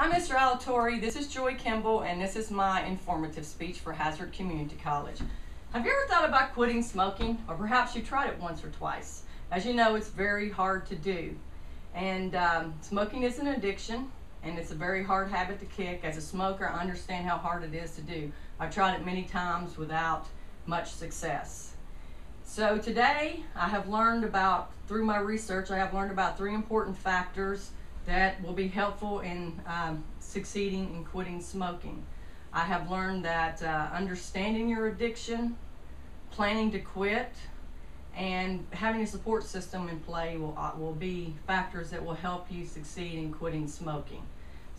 Hi, Mr. Alatorre. This is Joyce Kemble, and this is my informative speech for Hazard Community College. Have you ever thought about quitting smoking? Or perhaps you tried it once or twice. As you know, it's very hard to do. And smoking is an addiction, and it's a very hard habit to kick. As a smoker, I understand how hard it is to do. I've tried it many times without much success. So today, I have learned about, through my research, I have learned about 3 important factors that will be helpful in succeeding in quitting smoking. I have learned that understanding your addiction, planning to quit, and having a support system in play will be factors that will help you succeed in quitting smoking.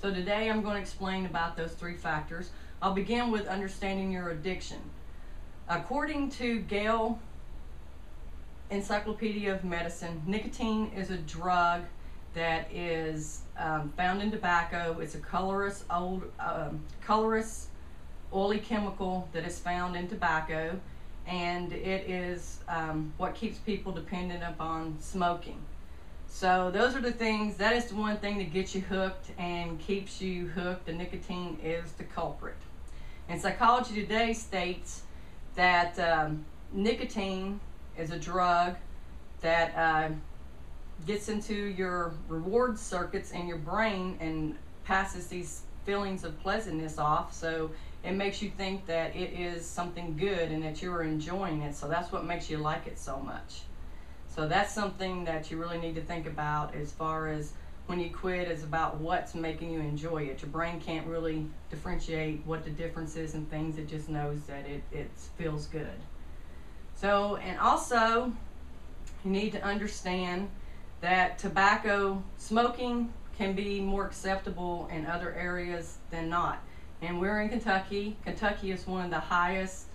So today I'm going to explain about those 3 factors. I'll begin with understanding your addiction. According to Gale Encyclopedia of Medicine, nicotine is a drug that is found in tobacco. It's a colorless, oily chemical that is found in tobacco, and it is what keeps people dependent upon smoking. So those are the things, that is the one thing that gets you hooked and keeps you hooked. The nicotine is the culprit. And Psychology Today states that nicotine is a drug that gets into your reward circuits in your brain and passes these feelings of pleasantness off, so it makes you think that it is something good and that you're enjoying it, so that's what makes you like it so much. So that's something that you really need to think about as far as when you quit, is about what's making you enjoy it. Your brain can't really differentiate what the difference is in things, it just knows that it feels good. So, and also you need to understand that tobacco smoking can be more acceptable in other areas than not. And we're in Kentucky. Kentucky is one of the highest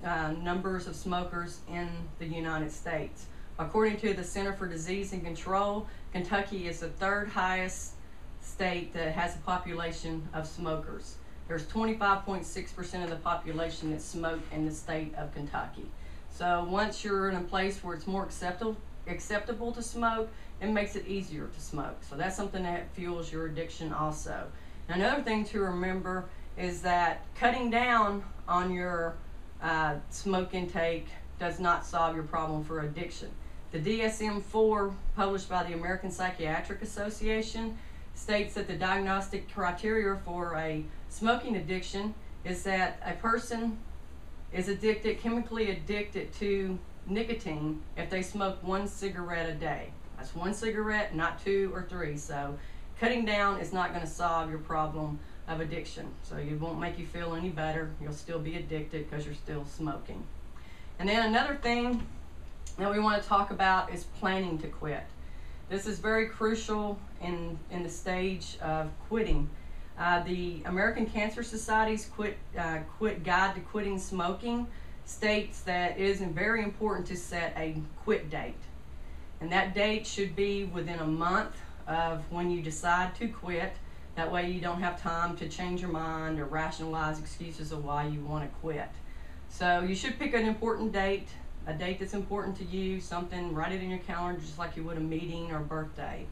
numbers of smokers in the United States. According to the Center for Disease and Control, Kentucky is the 3rd highest state that has a population of smokers. There's 25.6% of the population that smoke in the state of Kentucky. So once you're in a place where it's more acceptable to smoke, it makes it easier to smoke. So that's something that fuels your addiction also. Another thing to remember is that cutting down on your smoke intake does not solve your problem for addiction. The DSM-4, published by the American Psychiatric Association, states that the diagnostic criteria for a smoking addiction is that a person is chemically addicted to nicotine if they smoke 1 cigarette a day. That's 1 cigarette, not 2 or 3. So cutting down is not going to solve your problem of addiction. So it won't make you feel any better. You'll still be addicted because you're still smoking. And then another thing that we want to talk about is planning to quit. This is very crucial in the stage of quitting. The American Cancer Society's Quit Guide to Quitting Smoking states that it is very important to set a quit date. And that date should be within a month of when you decide to quit. That way you don't have time to change your mind or rationalize excuses of why you want to quit. So you should pick an important date, a date that's important to you, something, write it in your calendar just like you would a meeting or birthday.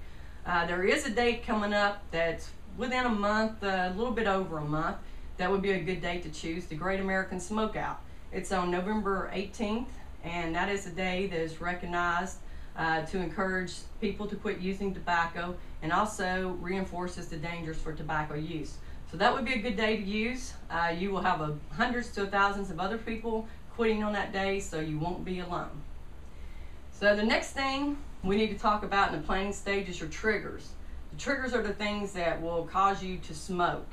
There is a date coming up that's within a month, a little bit over a month. That would be a good date to choose, the Great American Smokeout. It's on November 18th, and that is a day that is recognized to encourage people to quit using tobacco, and also reinforces the dangers for tobacco use. So that would be a good day to use. You will have hundreds to thousands of other people quitting on that day, so you won't be alone. So the next thing we need to talk about in the planning stage is your triggers. The triggers are the things that will cause you to smoke.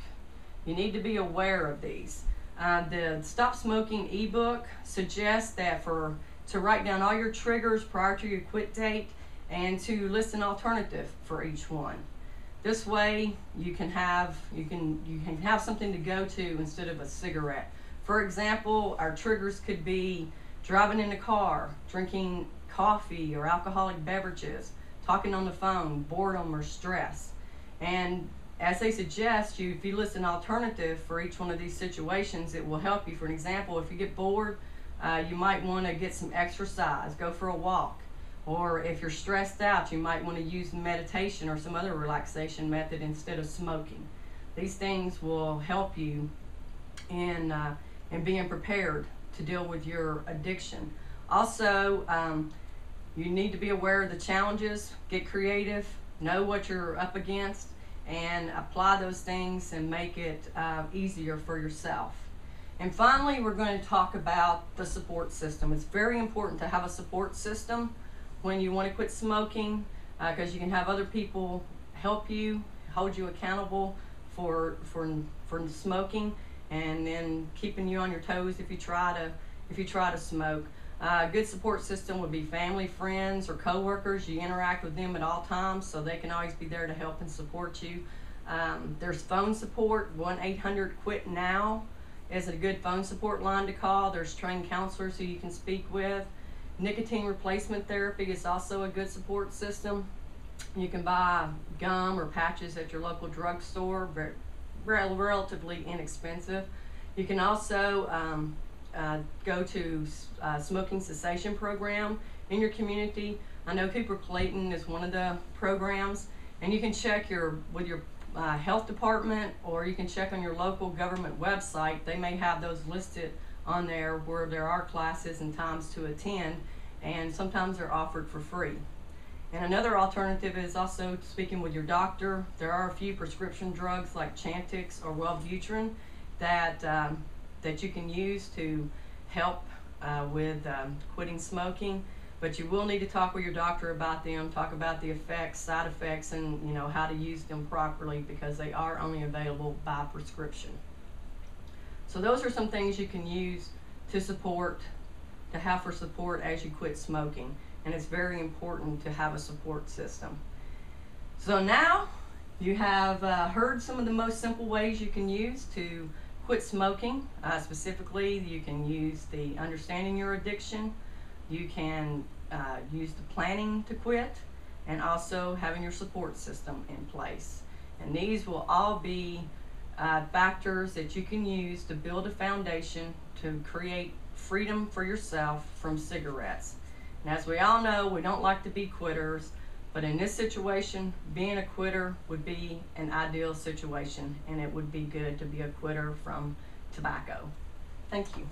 You need to be aware of these. The Stop Smoking ebook suggests that to write down all your triggers prior to your quit date and to list an alternative for each one. This way you can have something to go to instead of a cigarette. For example, our triggers could be driving in the car, drinking coffee or alcoholic beverages, talking on the phone, boredom or stress. And as they suggest, if you list an alternative for each one of these situations, it will help you. For an example, if you get bored, you might want to get some exercise, go for a walk. Or if you're stressed out, you might want to use meditation or some other relaxation method instead of smoking. These things will help you in being prepared to deal with your addiction. Also, you need to be aware of the challenges, get creative, know what you're up against, and apply those things and make it easier for yourself. And finally, we're going to talk about the support system. It's very important to have a support system when you want to quit smoking, because you can have other people help you, hold you accountable for smoking, and then keeping you on your toes if you try to smoke. A good support system would be family, friends, or coworkers. You interact with them at all times, so they can always be there to help and support you. There's phone support. 1-800-QUIT-NOW is a good phone support line to call. There's trained counselors who you can speak with. Nicotine replacement therapy is also a good support system. You can buy gum or patches at your local drugstore, but relatively inexpensive. You can also go to smoking cessation program in your community. I know Cooper Clayton is one of the programs, and you can check with your health department, or you can check on your local government website. They may have those listed on there where there are classes and times to attend, and sometimes they're offered for free. And another alternative is also speaking with your doctor. There are a few prescription drugs like Chantix or Wellbutrin that you can use to help with quitting smoking, but you will need to talk with your doctor about them, talk about the effects, side effects, and how to use them properly, because they are only available by prescription. So those are some things you can use to have for support as you quit smoking, and it's very important to have a support system. So now you have heard some of the most simple ways you can use to quit smoking. Specifically, you can use the understanding your addiction, you can use the planning to quit, and also having your support system in place. And these will all be factors that you can use to build a foundation to create freedom for yourself from cigarettes. And as we all know, we don't like to be quitters, but in this situation, being a quitter would be an ideal situation, and it would be good to be a quitter from tobacco. Thank you.